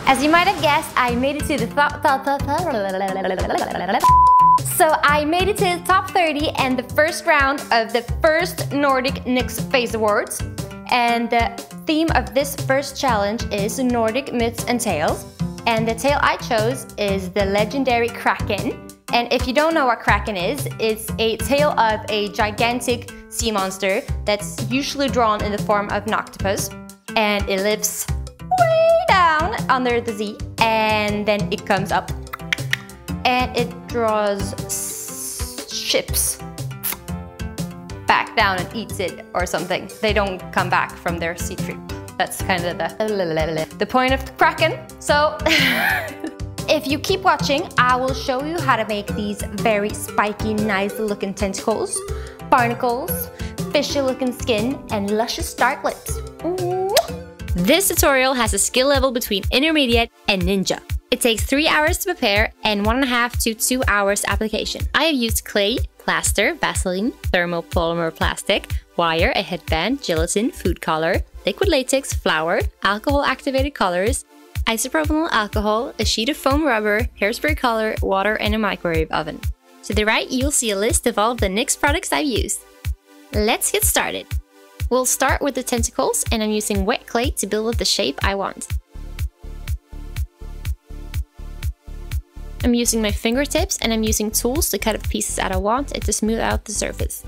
As you might have guessed, I made it to the top 30 and the first round of the first Nordic NYX Face Awards. And the theme of this first challenge is Nordic myths and tales. And the tale I chose is the legendary Kraken. And if you don't know what Kraken is, it's a tale of a gigantic sea monster that's usually drawn in the form of an octopus. And it lives way down under the sea, and then it comes up and it draws ships back down and eats it or something. They don't come back from their sea trip. That's kind of the point of the Kraken. So if you keep watching, I will show you how to make these very spiky, nice looking tentacles, barnacles, fishy looking skin, and luscious dark lips. This tutorial has a skill level between intermediate and ninja. It takes 3 hours to prepare and 1.5 to 2 hours application. I have used clay, plaster, Vaseline, thermopolymer plastic, wire, a headband, gelatin, food color, liquid latex, flour, alcohol activated colors, isopropyl alcohol, a sheet of foam rubber, hairspray color, water, and a microwave oven. To the right, you'll see a list of all of the NYX products I've used. Let's get started. We'll start with the tentacles, and I'm using wet clay to build up the shape I want. I'm using my fingertips, and I'm using tools to cut up pieces that I want and to smooth out the surface.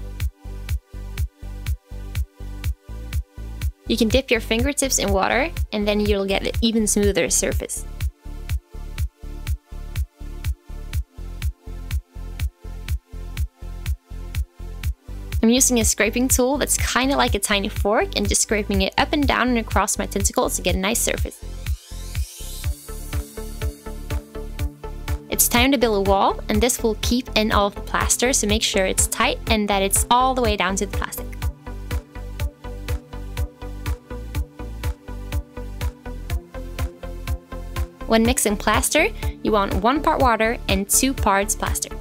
You can dip your fingertips in water, and then you'll get an even smoother surface. I'm using a scraping tool that's kind of like a tiny fork and just scraping it up and down and across my tentacles to get a nice surface. It's time to build a wall, and this will keep in all of the plaster, so make sure it's tight and that it's all the way down to the plastic. When mixing plaster, you want 1 part water and 2 parts plaster.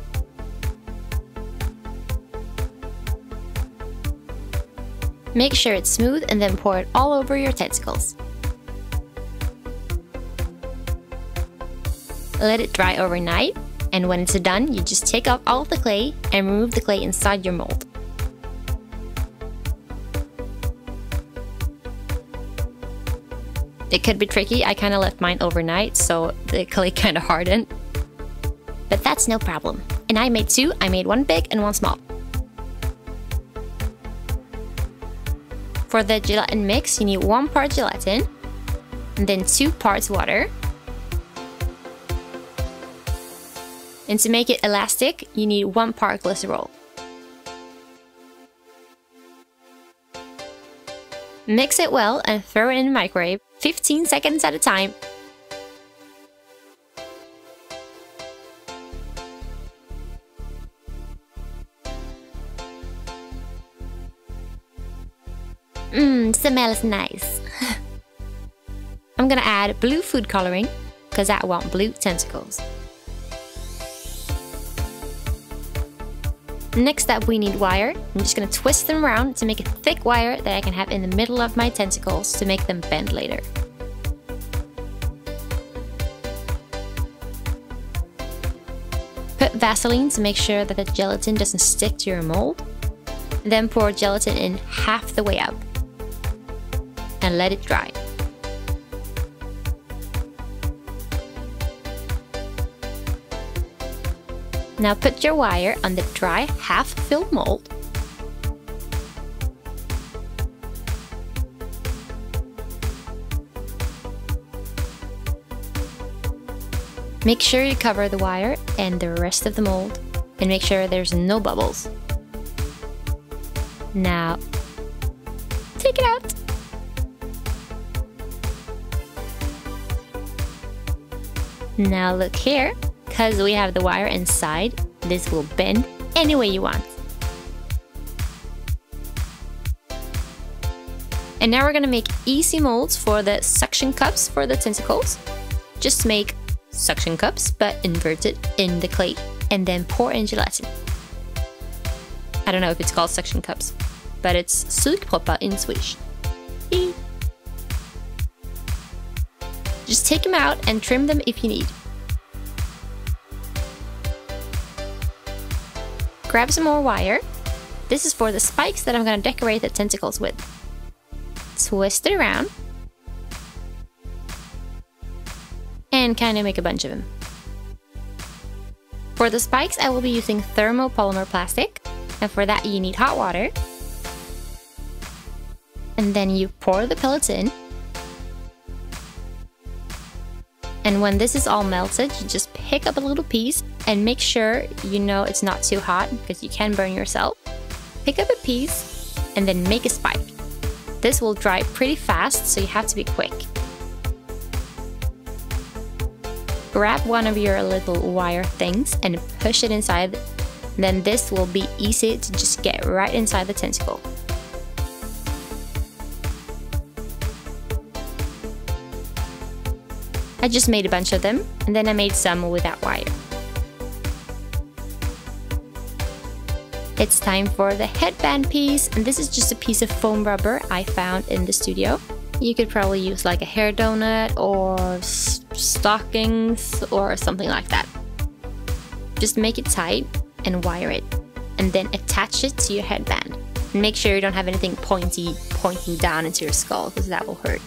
Make sure it's smooth and then pour it all over your tentacles. Let it dry overnight, and when it's done, you just take off all of the clay and remove the clay inside your mold. It could be tricky. I kind of left mine overnight, so the clay kind of hardened. But that's no problem. And I made 2. I made 1 big and 1 small. For the gelatin mix, you need 1 part gelatin, and then 2 parts water. And to make it elastic, you need 1 part glycerol. Mix it well and throw it in the microwave, 15 seconds at a time. Smells nice. I'm gonna add blue food coloring because I want blue tentacles. Next up, we need wire. I'm just gonna twist them around to make a thick wire that I can have in the middle of my tentacles to make them bend later. Put Vaseline to make sure that the gelatin doesn't stick to your mold. Then pour gelatin in half the way up and let it dry. Now put your wire on the dry, half-filled mold. Make sure you cover the wire and the rest of the mold, and make sure there's no bubbles. Now, take it out. Now look here, because we have the wire inside, this will bend any way you want. And now we're gonna make easy molds for the suction cups for the tentacles. Just make suction cups, but inverted in the clay, and then pour in gelatin. I don't know if it's called suction cups, but it's sugproppar in Swedish. Just take them out and trim them if you need. Grab some more wire. This is for the spikes that I'm going to decorate the tentacles with. Twist it around. And kind of make a bunch of them. For the spikes, I will be using thermopolymer plastic. And for that, you need hot water. And then you pour the pellets in. And when this is all melted, you just pick up a little piece and make sure you know it's not too hot because you can burn yourself. Pick up a piece and then make a spike. This will dry pretty fast, so you have to be quick. Grab one of your little wire things and push it inside. Then this will be easy to just get right inside the tentacle. I just made a bunch of them, and then I made some without wire. It's time for the headband piece, and this is just a piece of foam rubber I found in the studio. You could probably use like a hair donut or stockings or something like that. Just make it tight and wire it, and then attach it to your headband. And make sure you don't have anything pointy pointing down into your skull, because that will hurt.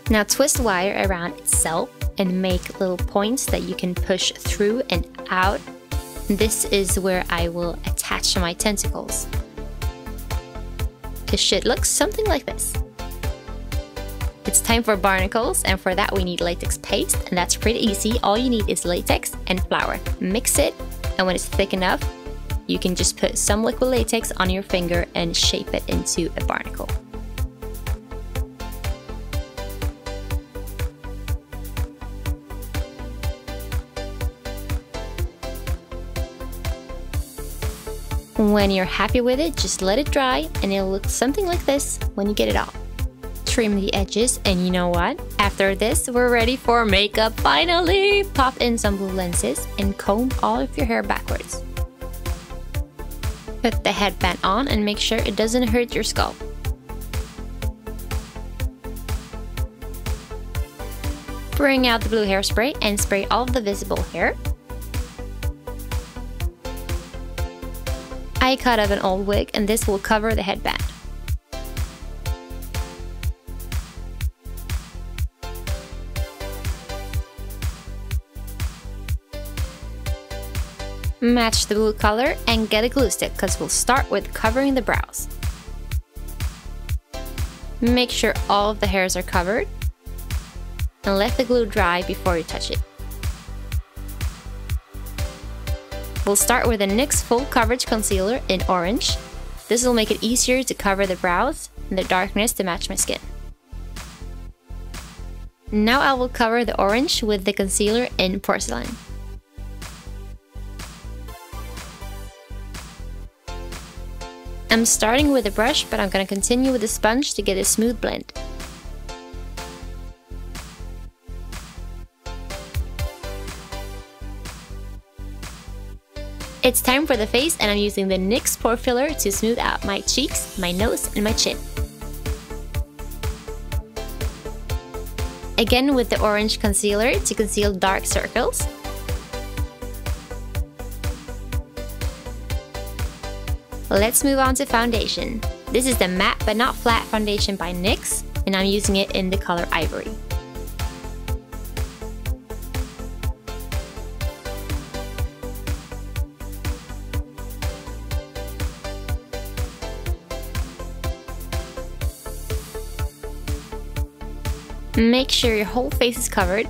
Now twist wire around itself and make little points that you can push through and out. This is where I will attach my tentacles. It should look something like this. It's time for barnacles, and for that we need latex paste, and that's pretty easy. All you need is latex and flour. Mix it, and when it's thick enough, you can just put some liquid latex on your finger and shape it into a barnacle. When you're happy with it, just let it dry and it'll look something like this when you get it off. Trim the edges, and you know what? After this, we're ready for makeup finally! Pop in some blue lenses and comb all of your hair backwards. Put the headband on and make sure it doesn't hurt your scalp. Bring out the blue hairspray and spray all of the visible hair. I cut up an old wig, and this will cover the headband. Match the blue color and get a glue stick, because we'll start with covering the brows. Make sure all of the hairs are covered and let the glue dry before you touch it. We'll start with a NYX Full Coverage Concealer in orange. This will make it easier to cover the brows and the darkness to match my skin. Now I will cover the orange with the concealer in Porcelain. I'm starting with a brush, but I'm going to continue with a sponge to get a smooth blend. It's time for the face, and I'm using the NYX Pore Filler to smooth out my cheeks, my nose, and my chin. Again with the orange concealer to conceal dark circles. Let's move on to foundation. This is the matte but not flat foundation by NYX, and I'm using it in the color Ivory. Make sure your whole face is covered,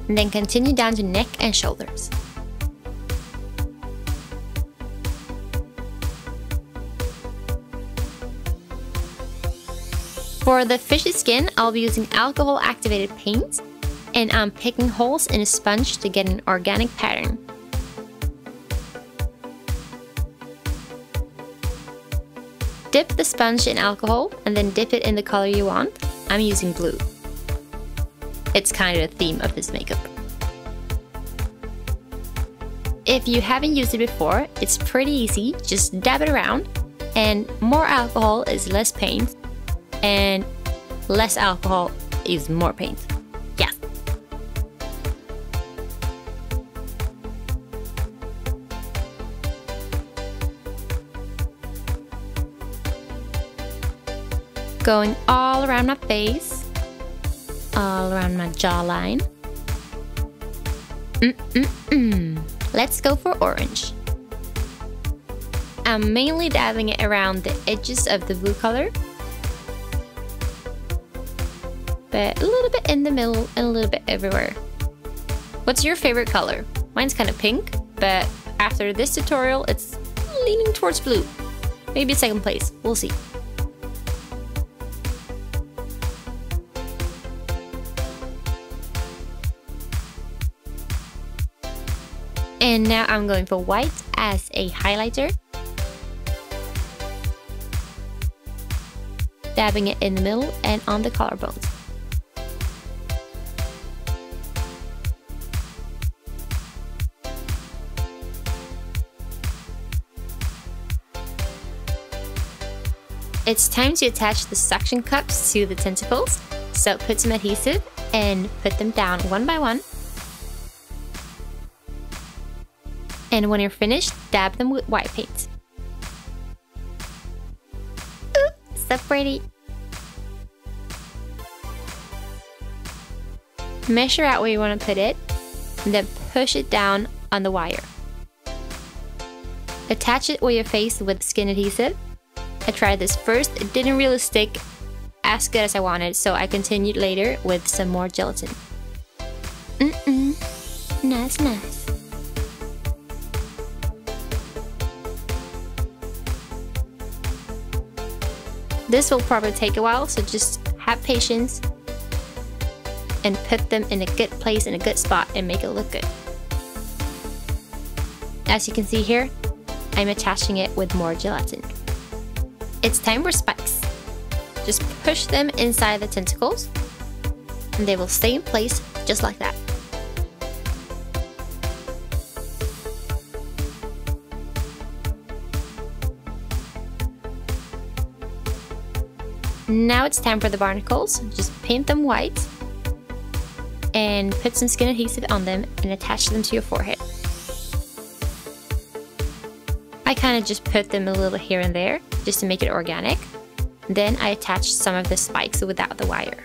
and then continue down to neck and shoulders. For the fishy skin, I'll be using alcohol activated paint, and I'm picking holes in a sponge to get an organic pattern. Dip the sponge in alcohol and then dip it in the color you want. I'm using blue. It's kind of the theme of this makeup. If you haven't used it before, it's pretty easy. Just dab it around And more alcohol is less paint, and less alcohol is more paint. Yes. Going all around my face, all around my jawline. Let's go for orange. I'm mainly dabbing it around the edges of the blue color, but a little bit in the middle and a little bit everywhere. What's your favorite color? Mine's kind of pink, but after this tutorial, it's leaning towards blue. Maybe second place, we'll see. And now I'm going for white as a highlighter. Dabbing it in the middle and on the collarbones. It's time to attach the suction cups to the tentacles, so put some adhesive and put them down one by one. And when you're finished, dab them with white paint. Ooh, so pretty! Measure out where you want to put it, and then push it down on the wire. Attach it where you're faced with skin adhesive. I tried this first, it didn't really stick as good as I wanted, so I continued later with some more gelatin. Nice, nice. This will probably take a while, so just have patience and put them in a good place, in a good spot, and make it look good. As you can see here, I'm attaching it with more gelatin. It's time for spikes. Just push them inside the tentacles, and they will stay in place just like that. Now it's time for the barnacles. Just paint them white and put some skin adhesive on them and attach them to your forehead. I kind of just put them a little here and there just to make it organic. Then I attach some of the spikes without the wire.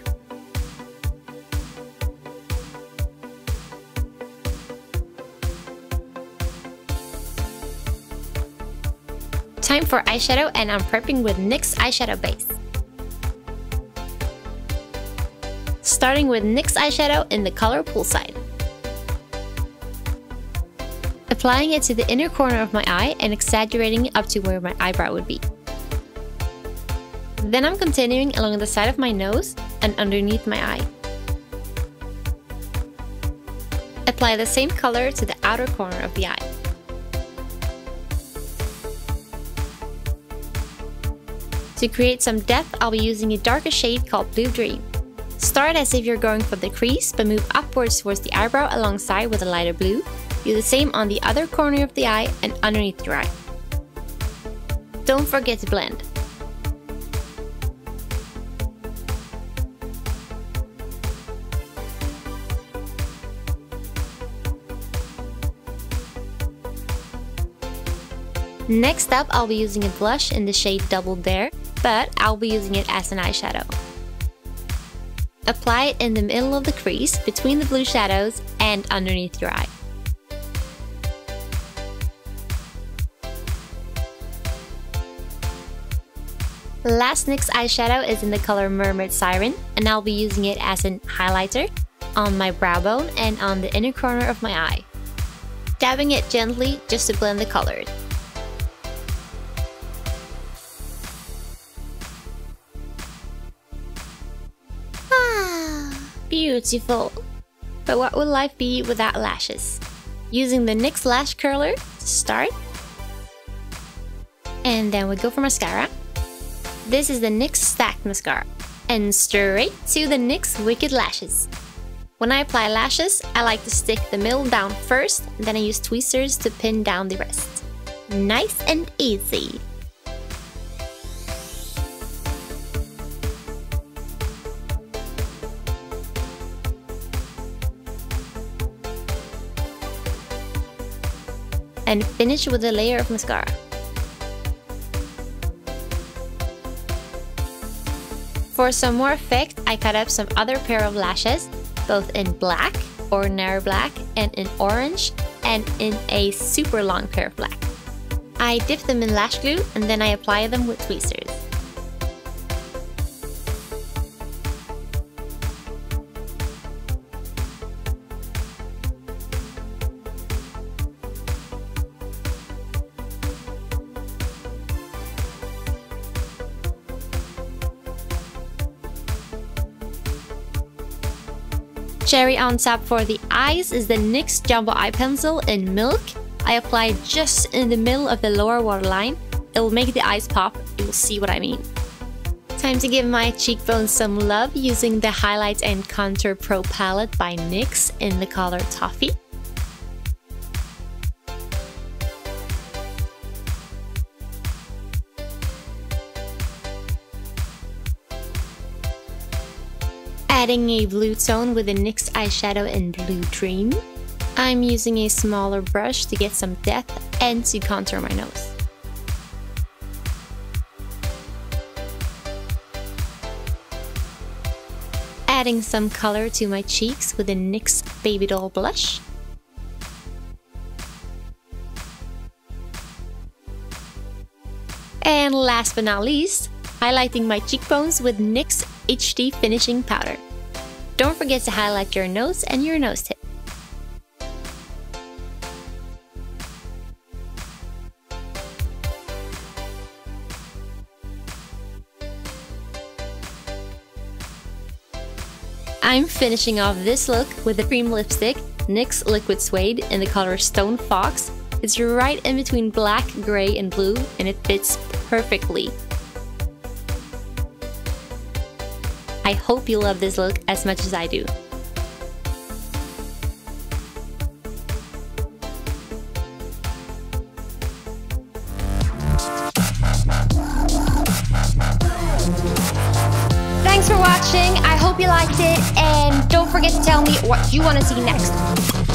Time for eyeshadow, and I'm prepping with NYX Eyeshadow Base. Starting with NYX eyeshadow in the color Poolside. Applying it to the inner corner of my eye and exaggerating it up to where my eyebrow would be. Then I'm continuing along the side of my nose and underneath my eye. Apply the same color to the outer corner of the eye. To create some depth, I'll be using a darker shade called Blue Dream. Start as if you're going for the crease, but move upwards towards the eyebrow alongside with a lighter blue. Do the same on the other corner of the eye and underneath your eye. Don't forget to blend. Next up, I'll be using a blush in the shade Double Dare, but I'll be using it as an eyeshadow. Apply it in the middle of the crease, between the blue shadows, and underneath your eye. Last NYX eyeshadow is in the color Mermaid Sirene, and I'll be using it as an highlighter on my brow bone and on the inner corner of my eye. Dabbing it gently just to blend the color. Beautiful! But what would life be without lashes? Using the NYX Lash Curler to start. And then we go for mascara. This is the NYX Stacked Mascara. And straight to the NYX Wicked Lashes. When I apply lashes, I like to stick the middle down first, then I use tweezers to pin down the rest. Nice and easy! and finish with a layer of mascara. For some more effect, I cut up some other pair of lashes, both in black, ordinary black, and in orange, and in a super long pair of black. I dip them in lash glue and then I apply them with tweezers. Cherry on top for the eyes is the NYX Jumbo Eye Pencil in Milk. I apply just in the middle of the lower waterline. It will make the eyes pop, you will see what I mean. Time to give my cheekbones some love using the Highlight and Contour Pro palette by NYX in the color Toffee. Adding a blue tone with the NYX eyeshadow in Blue Dream. I'm using a smaller brush to get some depth and to contour my nose. Adding some color to my cheeks with the NYX Baby Doll blush. And last but not least, highlighting my cheekbones with NYX HD Finishing Powder. Don't forget to highlight your nose and your nose tip. I'm finishing off this look with the cream lipstick, NYX Liquid Suede in the color Stone Fox. It's right in between black, gray, and blue, and it fits perfectly. I hope you love this look as much as I do. Thanks for watching, I hope you liked it, and don't forget to tell me what you want to see next.